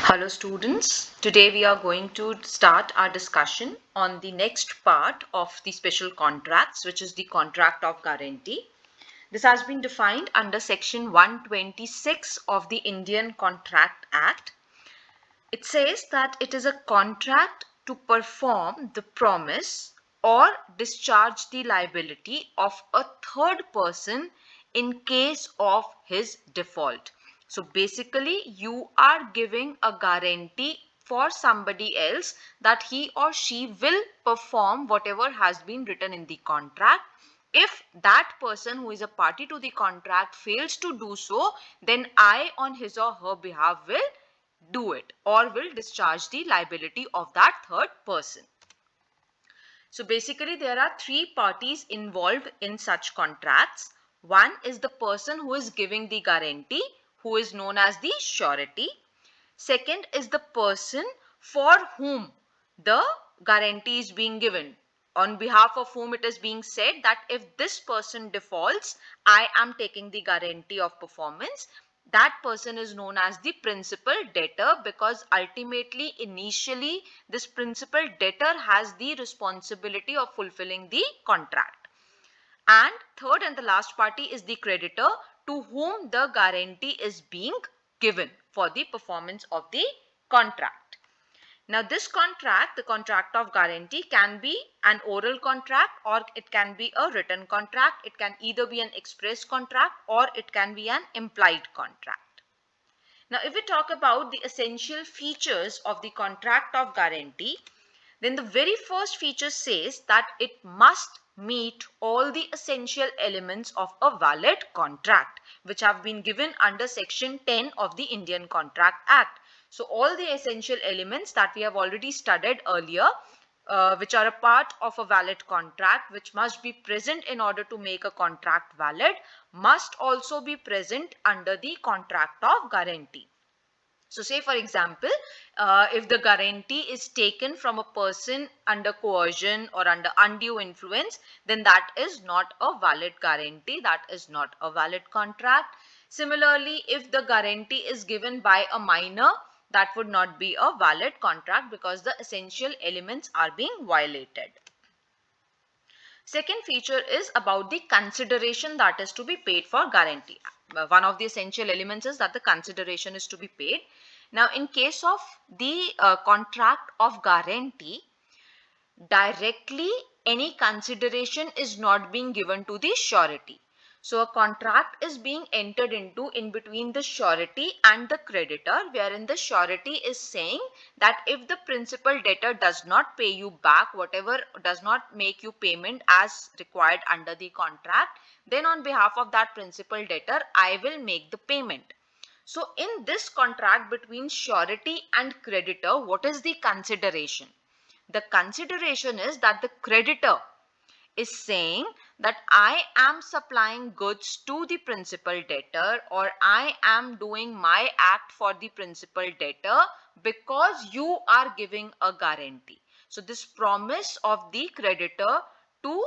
Hello students, today we are going to start our discussion on the next part of the special contracts, which is the contract of guarantee. This has been defined under section 126 of the Indian Contract Act. It says that it is a contract to perform the promise or discharge the liability of a third person in case of his default. So basically you are giving a guarantee for somebody else that he or she will perform whatever has been written in the contract. If that person who is a party to the contract fails to do so, then I on his or her behalf will do it or will discharge the liability of that third person. So basically there are three parties involved in such contracts. One is the person who is giving the guarantee, who is known as the surety. Second is the person for whom the guarantee is being given, on behalf of whom it is being said that if this person defaults, I am taking the guarantee of performance. That person is known as the principal debtor, because ultimately initially this principal debtor has the responsibility of fulfilling the contract. And third and the last party is the creditor, to whom the guarantee is being given for the performance of the contract. Now this contract, the contract of guarantee, can be an oral contract or it can be a written contract. It can either be an express contract or it can be an implied contract. Now if we talk about the essential features of the contract of guarantee, then the very first feature says that it must meet all the essential elements of a valid contract, which have been given under section 10 of the Indian Contract Act. So all the essential elements that we have already studied earlier, which are a part of a valid contract, which must be present in order to make a contract valid, must also be present under the contract of guarantee. So say for example, if the guarantee is taken from a person under coercion or under undue influence, then that is not a valid guarantee, that is not a valid contract. Similarly, if the guarantee is given by a minor, that would not be a valid contract because the essential elements are being violated. Second feature is about the consideration that is to be paid for guarantee. One of the essential elements is that the consideration is to be paid. Now, in case of the contract of guarantee, directly any consideration is not being given to the surety. So a contract is being entered into in between the surety and the creditor, wherein the surety is saying that if the principal debtor does not pay you back whatever, does not make you payment as required under the contract, then on behalf of that principal debtor, I will make the payment. So in this contract between surety and creditor, what is the consideration? The consideration is that the creditor is saying that I am supplying goods to the principal debtor, or I am doing my act for the principal debtor because you are giving a guarantee. So this promise of the creditor to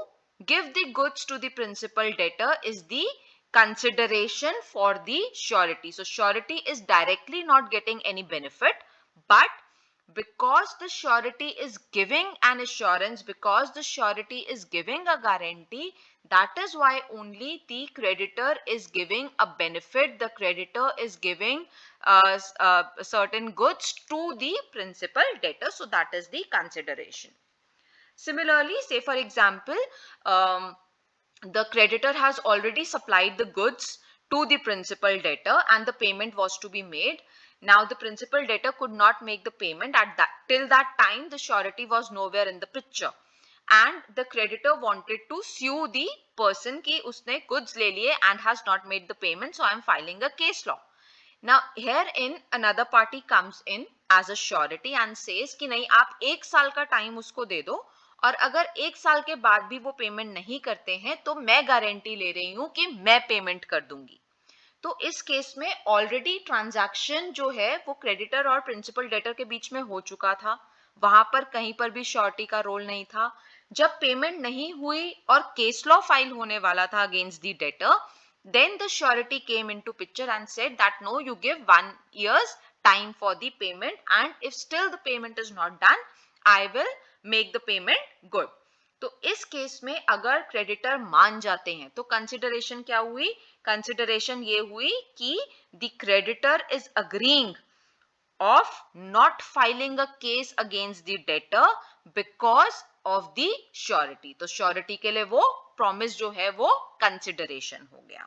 give the goods to the principal debtor is the consideration for the surety. So surety is directly not getting any benefit, but because the surety is giving an assurance, because the surety is giving a guarantee, that is why only the creditor is giving a benefit, the creditor is giving certain goods to the principal debtor. So that is the consideration. Similarly, say for example, the creditor has already supplied the goods to the principal debtor and the payment was to be made. Now the principal debtor could not make the payment till that time the surety was nowhere in the picture, and the creditor wanted to sue the person ki usne goods le liye and has not made the payment, so I am filing a case law. Now herein another party comes in as a surety and says कि नहीं आप एक साल का time उसको दे दो और अगर एक साल के बाद भी वो पेमेंट नहीं करते हैं तो मैं गारंटी ले रही हूं कि मैं पेमेंट कर दूंगी. तो इस केस में ऑलरेडी ट्रांजैक्शन जो है वो क्रेडिटर और प्रिंसिपल डेटर के बीच में हो चुका था, वहां पर कहीं पर भी श्योरिटी का रोल नहीं था. जब पेमेंट नहीं हुई और केस लॉ फाइल होने वाला था against the debtor, then the surety came into picture and said that no, you give 1 year's time for the payment, and if still the payment is not done, I will make the payment good. तो इस case में अगर creditor मान जाते हैं तो consideration क्या हुई? कंसिडरेशन ये हुई कि the creditor is agreeing of not filing a case against the debtor because of the surety. तो surety के लिए वो promise जो है वो consideration हो गया.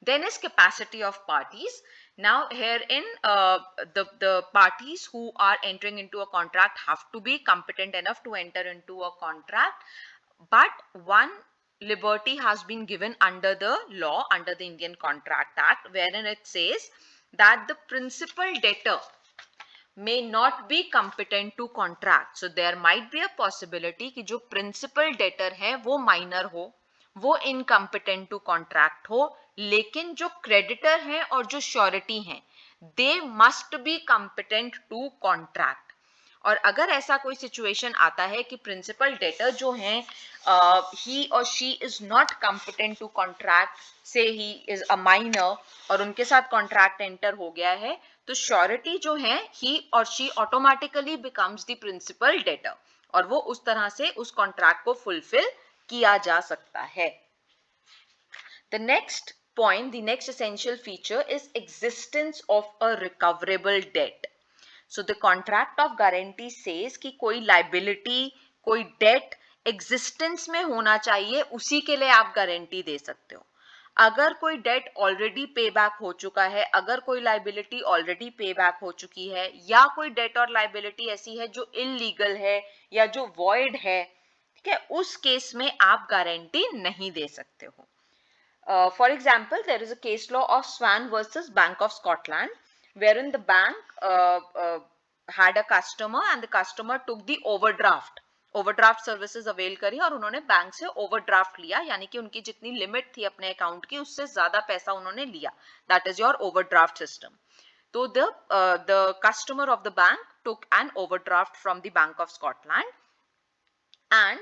Then is capacity of parties. Now herein the parties who are entering into a contract have to be competent enough to enter into a contract, but one liberty has been given under the law, under the Indian Contract Act, wherein it says that the principal debtor may not be competent to contract. So there might be a possibility कि जो principal debtor है वो minor हो, वो incompetent to contract हो, लेकिन जो creditor हैं और जो surety हैं, they must be competent to contract. और अगर ऐसा कोई सिचुएशन आता है कि प्रिंसिपल डेटर जो हैं ही और she is not competent to contract, से ही इज अ माइनर और उनके साथ कॉन्ट्रैक्ट एंटर हो गया है, तो श्योरिटी जो है ही और she automatically becomes the principal debtor और वो उस तरह से उस कॉन्ट्रैक्ट को फुलफिल किया जा सकता है. The next point, the next essential feature is existence of a recoverable debt. So the contract of guarantee says कि कोई liability, कोई debt existence में होना चाहिए, उसी के लिए आप गारंटी दे सकते हो. अगर कोई डेट ऑलरेडी पे बैक हो चुका है, अगर कोई लाइबिलिटी ऑलरेडी पे बैक हो चुकी है, या कोई डेट और लाइबिलिटी ऐसी है जो इलीगल है या जो वॉइड है, ठीक है, उस केस में आप गारंटी नहीं दे सकते हो. For example, there is a case law of Swan versus Bank of Scotland, wherein the bank had a customer and the customer took the overdraft services avail करी और उन्होंने बैंक से overdraft लिया, यानी कि उनकी जितनी लिमिट थी अपने अकाउंट की उससे ज्यादा पैसा उन्होंने लिया. That is your overdraft system. So the customer of the bank took an overdraft from the Bank of Scotland, and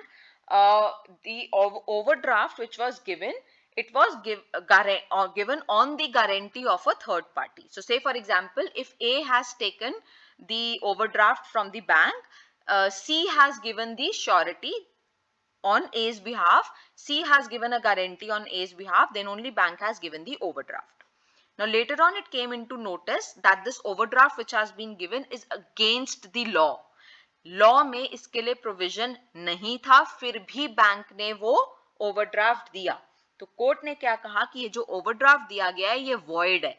the overdraft which was given, it was given on the guarantee of a third party. So say for example, if A has taken the overdraft from the bank, C has given the surety on A's behalf, C has given a guarantee on A's behalf, then only bank has given the overdraft. Now later on it came into notice that this overdraft which has been given is against the law. Law में इसके लिए provision नहीं था, फिर भी bank ने वो overdraft दिया. तो कोर्ट ने क्या कहा कि ये जो ओवरड्राफ्ट दिया गया है ये वॉइड है,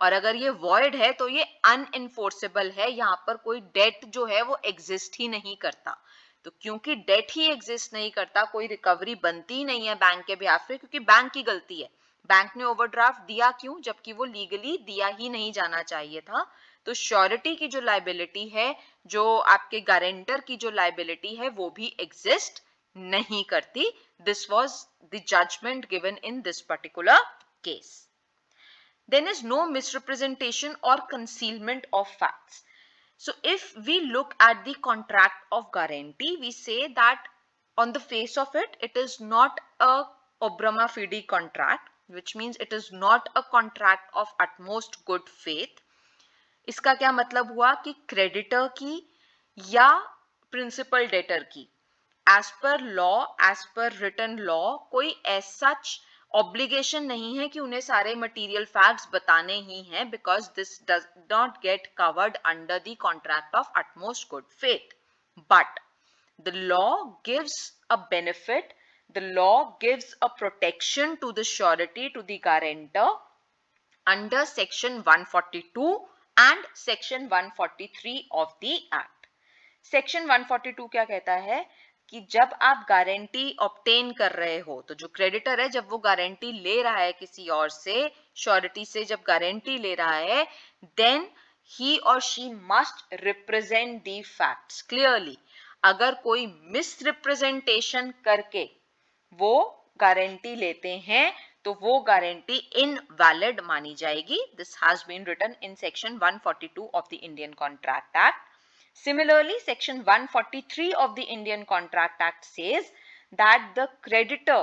और अगर ये वॉइड है तो ये अनइन्फोर्सेबल है. यहाँ पर कोई डेट जो है वो एग्जिस्ट ही नहीं करता. तो क्योंकि डेट ही एग्जिस्ट नहीं करता, कोई रिकवरी बनती ही नहीं है बैंक के बिहाफ पे, क्योंकि बैंक की गलती है. बैंक ने ओवरड्राफ्ट दिया क्यों, जबकि वो लीगली दिया ही नहीं जाना चाहिए था. तो श्योरिटी की जो लाइबिलिटी है, जो आपके गारंटर की जो लाइबिलिटी है, वो भी एग्जिस्ट नहीं करती. This was the judgment given in this particular case. Then is no misrepresentation or concealment of facts. So if we look at the contract of guarantee, we say that on the face of it, it is not a obrama fide contract, which means it is not a contract of utmost good faith. इसका क्या मतलब हुआ कि creditor की या principal debtor की as per law, as per written law, कोई as such obligation नहीं है कि उन्हें सारे मटेरियल फैक्ट्स बताने ही हैं, because this does not get covered under the contract of utmost good faith. But the law gives a benefit, the law gives a protection to the surety, to the guarantor under section 142 and section 143 of the act. section 142 क्या कहता है कि जब आप guarantee obtain कर रहे हो, तो जो क्रेडिटर है जब वो गारंटी ले रहा है किसी और से, श्योरिटी से जब गारंटी ले रहा है, then he or she must represent the facts clearly. अगर कोई मिसरिप्रेजेंटेशन करके वो गारंटी लेते हैं तो वो गारंटी इनवैलिड मानी जाएगी. This has been written in section 142 of the Indian contract act. Similarly, section 143 of the Indian Contract Act says that the creditor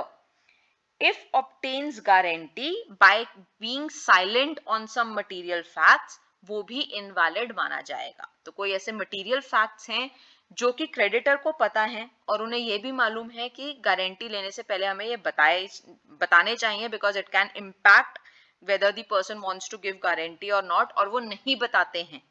if obtains guarantee by being silent on some material facts, वो भी invalid माना जाएगा। तो कोई ऐसे material facts हैं जो कि क्रेडिटर को पता है और उन्हें ये भी मालूम है कि गारंटी लेने से पहले हमें ये बताने चाहिए, because it can impact whether the person wants to give guarantee और नॉट, और वो नहीं बताते हैं,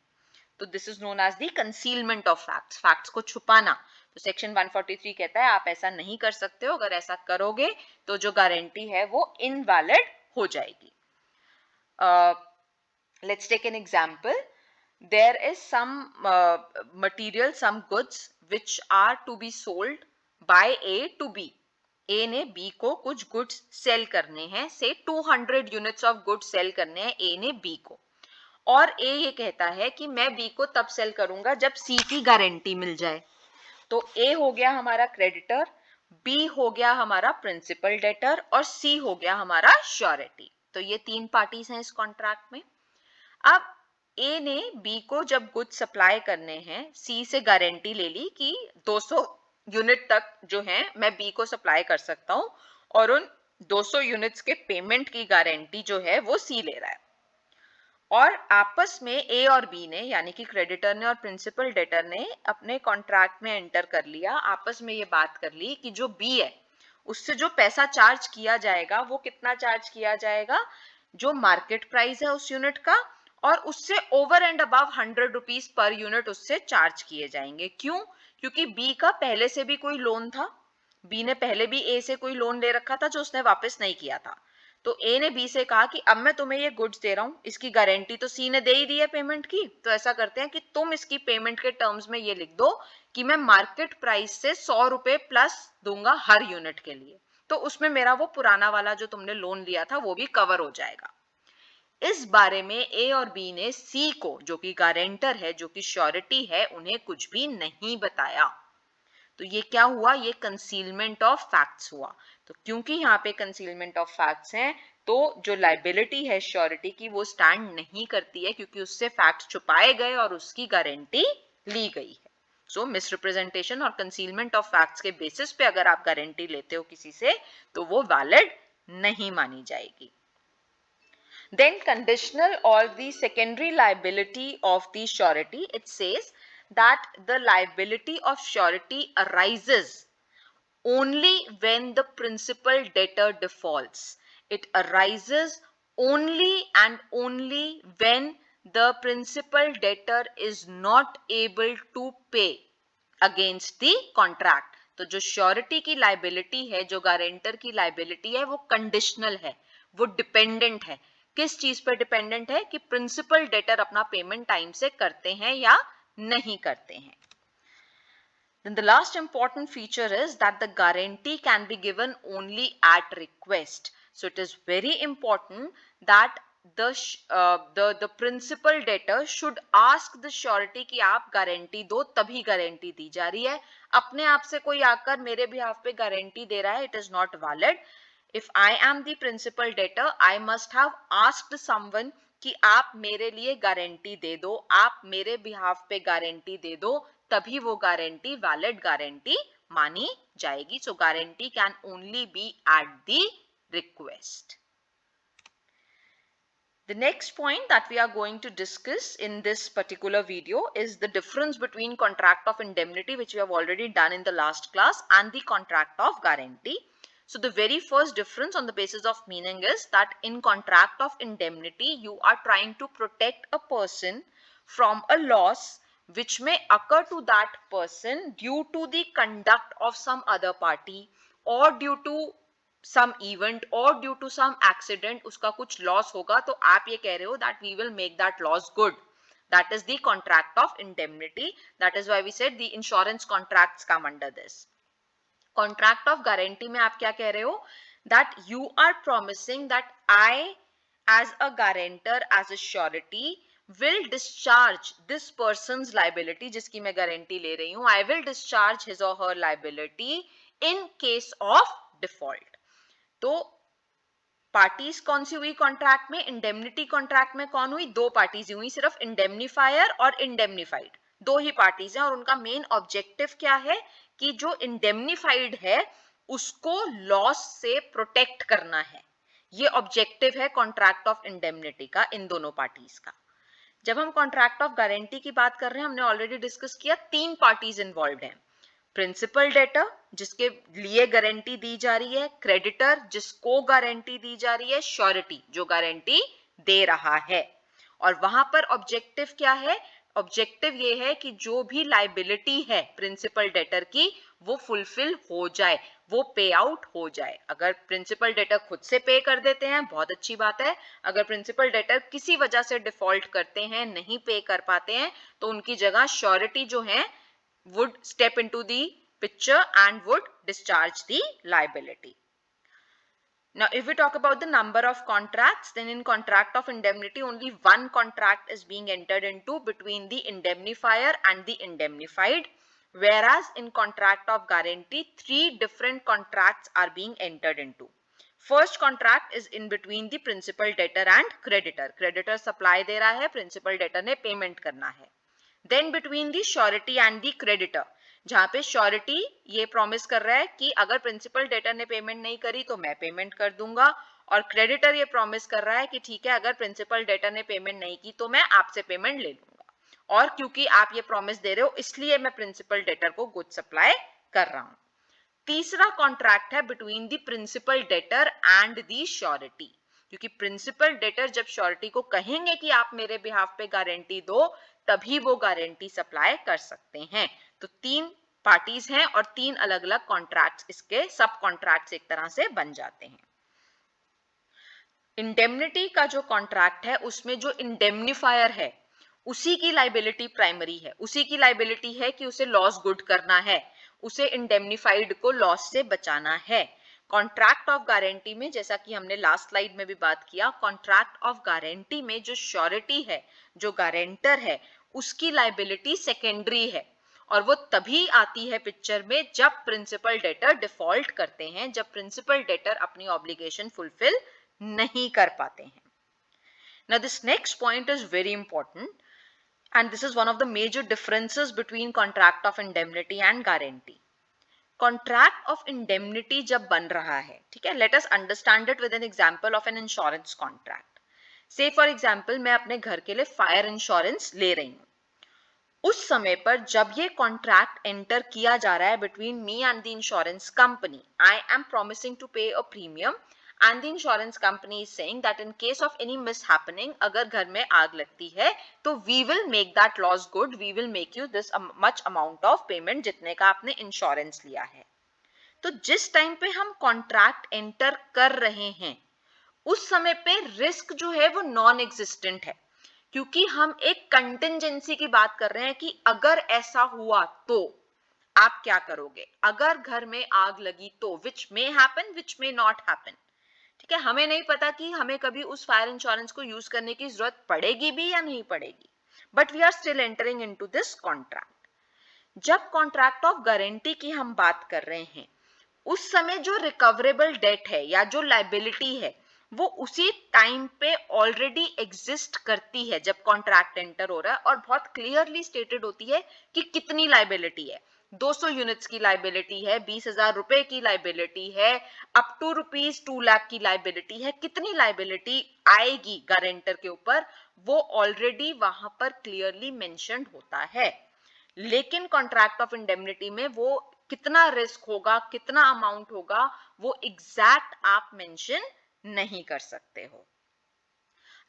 तो this is known as the concealment of facts, facts को छुपाना। तो सेक्शन 143 कहता है आप ऐसा नहीं कर सकते हो, अगर ऐसा करोगे तो जो गारंटी है वो इनवैलिड हो जाएगी। Let's take an example, there is some material, some goods which are to be sold by A to B. A ने B को कुछ goods sell करने हैं, से 200 units of goods sell करने हैं A ने B को, और A ये कहता है कि मैं B को तब सेल करूंगा जब C की गारंटी मिल जाए। तो A हो गया हमारा क्रेडिटर, B हो गया हमारा प्रिंसिपल डेटर और C हो गया हमारा श्योरिटी। तो ये तीन पार्टीज हैं इस कॉन्ट्रैक्ट में। अब ए ने बी को जब गुड्स सप्लाई करने हैं, सी से गारंटी ले ली कि 200 यूनिट तक जो है मैं बी को सप्लाई कर सकता हूं, और उन 200 यूनिट्स के पेमेंट की गारंटी जो है वो सी ले रहा है। और आपस में ए और बी ने, यानी कि क्रेडिटर ने और प्रिंसिपल डेटर ने अपने कॉन्ट्रैक्ट में एंटर कर लिया, आपस में ये बात कर ली कि जो बी है उससे जो पैसा चार्ज किया जाएगा वो कितना चार्ज किया जाएगा, जो मार्केट प्राइस है उस यूनिट का, और उससे over and above 100 rupees per unit उससे चार्ज किए जाएंगे। क्यों? क्योंकि बी का पहले से भी कोई लोन था, बी ने पहले भी ए से कोई लोन ले रखा था जो उसने वापस नहीं किया था। तो ए ने बी से कहा कि अब मैं तुम्हें ये गुड्स दे रहा हूं, इसकी गारंटी तो सी ने दे ही दी है पेमेंट की, तो ऐसा करते हैं कि तुम इसकी पेमेंट के टर्म्स में ये लिख दो कि मैं मार्केट प्राइस से 100 रुपए प्लस दूंगा हर यूनिट के लिए, तो उसमें मेरा वो पुराना वाला जो तुमने लोन लिया था वो भी कवर हो जाएगा। इस बारे में ए और बी ने सी को, जो कि गारंटर है, जो कि श्योरिटी है, उन्हें कुछ भी नहीं बताया। तो ये क्या हुआ? ये कंसीलमेंट ऑफ फैक्ट्स हुआ। तो क्योंकि यहाँ पे कंसीलमेंट ऑफ फैक्ट्स हैं, तो जो लायबिलिटी है श्योरिटी की वो स्टैंड नहीं करती है, क्योंकि उससे फैक्ट्स छुपाए गए और उसकी गारंटी ली गई है। सो मिसरिप्रेजेंटेशन और कंसीलमेंट ऑफ फैक्ट्स के बेसिस पे अगर आप गारंटी लेते हो किसी से, तो वो वैलिड नहीं मानी जाएगी। Then conditional or the secondary liability of the surety, it says that the liability of surety arises only when the principal debtor defaults. It arises only and only when the principal debtor is not able to pay against the contract. तो जो surety की liability है, जो guarantor की liability है, वो conditional है, वो dependent है। किस चीज पर डिपेंडेंट है? कि प्रिंसिपल डेटर अपना पेमेंट टाइम से करते हैं या नहीं करते हैं। Then the last important feature is that the guarantee can be given only at request. So it is very important that the principal debtor should ask the surety कि आप गारंटी दो, तभी गारंटी दी जा रही है। अपने आप से कोई आकर मेरे बिहाफ पे गारंटी दे रहा है, it is not valid. If I am the principal debtor, I must have asked someone कि आप मेरे लिए गारंटी दे दो, आप मेरे बिहाफ पे गारंटी दे दो, तभी वो गारंटी वैलिड गारंटी मानी जाएगी। So guarantee can only be at the request. The next point that we are going to discuss in this particular video is the difference between contract of indemnity, which we have already done in the last class, and the contract of guarantee. So the very first difference on the basis of meaning is that in contract of indemnity, you are trying to protect a person from a loss which may occur to that person due to the conduct of some other party or due to some event or due to some accident, उसका कुछ loss होगा, तो आप ये कह रहे हो that we will make that loss good. That is the contract of indemnity. That is why we said the insurance contracts come under this. Contract of guarantee में आप क्या कह रहे हो? That you are promising that I, as a guarantor, as a surety, will discharge this person's liability, जिसकी मैं guarantee ले रही हूँ, I will discharge his or her liability in case of default. तो पार्टीज कौन सी हुई कॉन्ट्रैक्ट में? Indemnity contract में कौन हुई? दो पार्टीज हुई सिर्फ, इंडेमनिफायर और इंडेमनिफाइड, दो ही पार्टीज हैं, और उनका मेन ऑब्जेक्टिव क्या है कि जो इंडेमनिफाइड है उसको लॉस से प्रोटेक्ट करना है। ये ऑब्जेक्टिव है कॉन्ट्रैक्ट ऑफ इंडेमनिटी का इन दोनों पार्टीज का। जब हम कॉन्ट्रैक्ट ऑफ गारंटी की बात कर रहे हैं, हमने ऑलरेडी डिस्कस किया, 3 पार्टीज इन्वॉल्व हैं। प्रिंसिपल डेटर जिसके लिए गारंटी दी जा रही है, क्रेडिटर जिसको गारंटी दी जा रही है, श्योरिटी जो गारंटी दे रहा है। और वहां पर ऑब्जेक्टिव क्या है? ऑब्जेक्टिव ये है कि जो भी लाइबिलिटी है प्रिंसिपल डेटर की वो फुलफिल हो जाए, वो पे आउट हो जाए। अगर प्रिंसिपल डेटर खुद से पे कर देते हैं बहुत अच्छी बात है। अगर प्रिंसिपल डेटर किसी वजह से डिफॉल्ट करते हैं, नहीं पे कर पाते हैं, तो उनकी जगह श्योरिटी जो है would step into the picture and would discharge the liability. Now, if we talk about the number of contracts, then in contract of indemnity, only one contract is being entered into between the indemnifier and the indemnified, whereas in contract of guarantee, 3 different contracts are being entered into. First contract is in between the principal debtor and creditor. Creditor supply दे रहा है, principal debtor ने payment करना है. Then between the surety and the creditor, जहां पे surety ये promise कर रहा है कि अगर प्रिंसिपल डेटर ने पेमेंट नहीं करी तो मैं पेमेंट कर दूंगा, और क्रेडिटर ये प्रॉमिस कर रहा है कि ठीक है अगर प्रिंसिपल डेटर ने पेमेंट नहीं की तो मैं आपसे पेमेंट ले लूंगा, और क्योंकि आप ये प्रॉमिस दे रहे हो इसलिए मैं प्रिंसिपल डेटर को गुड सप्लाई कर रहा हूं। तीसरा कॉन्ट्रैक्ट है between the principal debtor and the surety, क्योंकि प्रिंसिपल डेटर जब श्योरिटी को कहेंगे कि आप मेरे बिहाफ पे गारंटी दो तभी वो गारंटी सप्लाई कर सकते हैं। तो 3 पार्टीज हैं और 3 अलग अलग कॉन्ट्रैक्ट्स, इसके सब कॉन्ट्रैक्ट्स एक तरह से बन जाते हैं। इंडेमनिटी का जो कॉन्ट्रैक्ट है उसमें जो इंडेमनिफायर है उसी की लाइबिलिटी प्राइमरी है, उसी की लाइबिलिटी है कि उसे लॉस गुड करना है, उसे इंडेमनिफाइड को लॉस से बचाना है। कॉन्ट्रैक्ट ऑफ गारंटी में, जैसा कि हमने लास्ट स्लाइड में भी बात किया, कॉन्ट्रैक्ट ऑफ गारंटी में जो श्योरिटी है, जो गारंटर है, उसकी लाइबिलिटी सेकेंडरी है, और वो तभी आती है पिक्चर में जब प्रिंसिपल डेटर डिफॉल्ट करते हैं, जब प्रिंसिपल डेटर अपनी ऑब्लिगेशन फुलफिल नहीं कर पाते हैं। Now this next point is very important, and this is one of the major differences between contract of indemnity and guarantee. Contract of indemnity जब बन रहा है, ठीक है, let us understand it with an example of an insurance contract. Say for example मैं अपने घर के लिए फायर इंश्योरेंस ले रही हूँ। उस समय पर जब ये कॉन्ट्रैक्ट एंटर किया जा रहा है between me and the insurance company, I am promising to pay a premium and the insurance company is saying that in case of any mishappening, अगर घर में आग लगती है तो we will make that loss good, we will make you this much amount of payment जितने का आपने इंश्योरेंस लिया है। तो जिस टाइम पे हम कॉन्ट्रैक्ट एंटर कर रहे हैं उस समय पे रिस्क जो है वो नॉन एग्जिस्टेंट है, क्योंकि हम एक कंटिंजेंसी की बात कर रहे हैं कि अगर ऐसा हुआ तो आप क्या करोगे, अगर घर में आग लगी तो, which may happen which may not happen, ठीक है। हमें नहीं पता कि हमें कभी उस फायर इंश्योरेंस को यूज करने की जरूरत पड़ेगी भी या नहीं पड़ेगी, but we are still entering into this contract. जब कॉन्ट्रैक्ट ऑफ गारंटी की हम बात कर रहे हैं उस समय जो रिकवरेबल डेट है या जो लाइबिलिटी है वो उसी टाइम पे ऑलरेडी एग्जिस्ट करती है जब कॉन्ट्रैक्ट एंटर हो रहा है, और बहुत क्लियरली स्टेटेड होती है कि कितनी लाइबिलिटी है। 200 यूनिट्स की लाइबिलिटी है, 20,000 रुपए की लाइबिलिटी है, अप टू ₹2 लाख की लाइबिलिटी है। कितनी लाइबिलिटी आएगी गारंटर के ऊपर वो ऑलरेडी वहां पर क्लियरली मेंशन्ड होता है, लेकिन कॉन्ट्रैक्ट ऑफ इंडेमनिटी में वो कितना रिस्क होगा, कितना अमाउंट होगा, वो एग्जैक्ट आप मेंशन नहीं कर सकते हो।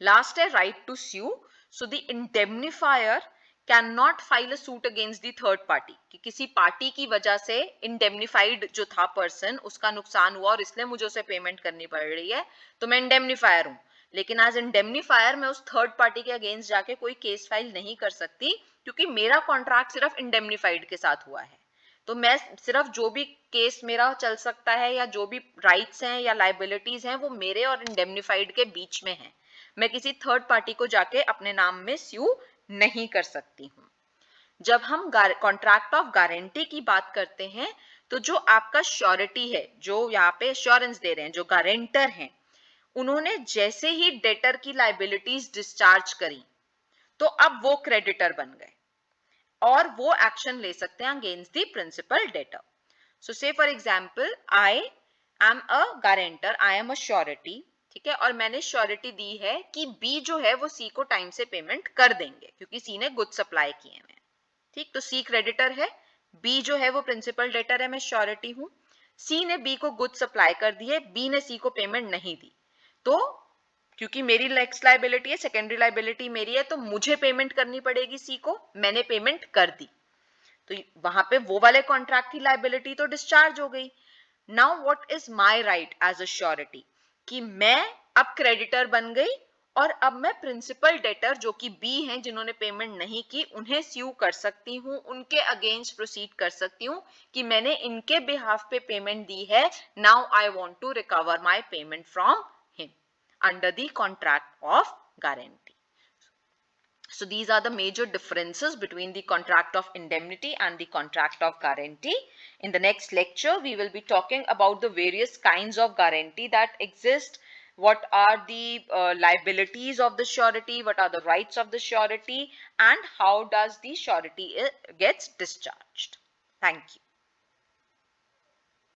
लास्ट है right to sue. So the indemnifier can not file a suit against the third party, कि किसी पार्टी की वजह से इंडेमनिफाइड जो था पर्सन उसका नुकसान हुआ और इसलिए मुझे उसे पेमेंट करनी पड़ रही है तो मैं इंडेमनिफायर हूं, लेकिन एज इंडेमनिफायर मैं उस थर्ड पार्टी के अगेंस्ट जाके कोई केस फाइल नहीं कर सकती, क्योंकि मेरा कॉन्ट्रैक्ट सिर्फ इंडेमनिफाइड के साथ हुआ है। तो मैं सिर्फ जो भी केस मेरा चल सकता है या जो भी राइट्स हैं या लाइबिलिटीज हैं वो मेरे और इंडेमनिफाइड के बीच में हैं, मैं किसी थर्ड पार्टी को जाके अपने नाम में स्यू नहीं कर सकती हूँ। जब हम कॉन्ट्रैक्ट ऑफ गारंटी की बात करते हैं तो जो आपका श्योरिटी है, जो यहाँ पे एश्योरेंस दे रहे हैं, जो गारंटर हैं, उन्होंने जैसे ही डेटर की लाइबिलिटीज डिस्चार्ज करी तो अब वो क्रेडिटर बन गए और वो एक्शन ले सकते हैं अगेंस्ट द प्रिंसिपल डेटर। सो से for example I am a guarantor, I am a surety, ठीक है, और मैंने श्योरिटी दी है कि बी जो है वो सी को टाइम से पेमेंट कर देंगे क्योंकि सी ने गुड सप्लाई किए हैं, ठीक। तो सी क्रेडिटर है, बी जो है वो प्रिंसिपल डेटर है, मैं श्योरिटी हूं। सी ने बी को गुड सप्लाई कर दी है, बी ने सी को पेमेंट नहीं दी, तो क्योंकि मेरी नेक्स्ट लाइबिलिटी है, सेकेंडरी लाइबिलिटी मेरी है, तो मुझे पेमेंट करनी पड़ेगी सी को, मैंने पेमेंट कर दी, तो वहां पे वो वाले कॉन्ट्रैक्ट की लाइबिलिटी तो डिस्चार्ज हो गई। Now what is my right as a surety, कि मैं अब क्रेडिटर बन गई और अब मैं प्रिंसिपल डेटर जो कि बी हैं जिन्होंने पेमेंट नहीं की उन्हें स्यू कर सकती हूँ, उनके अगेंस्ट प्रोसीड कर सकती हूँ कि मैंने इनके बिहाफ पे पेमेंट दी है, now I want to recover my payment from him under the contract of guarantee. So these are the major differences between the contract of indemnity and the contract of guarantee. In the next lecture, we will be talking about the various kinds of guarantee that exist. What are the liabilities of the surety? What are the rights of the surety? And how does the surety gets discharged? Thank you.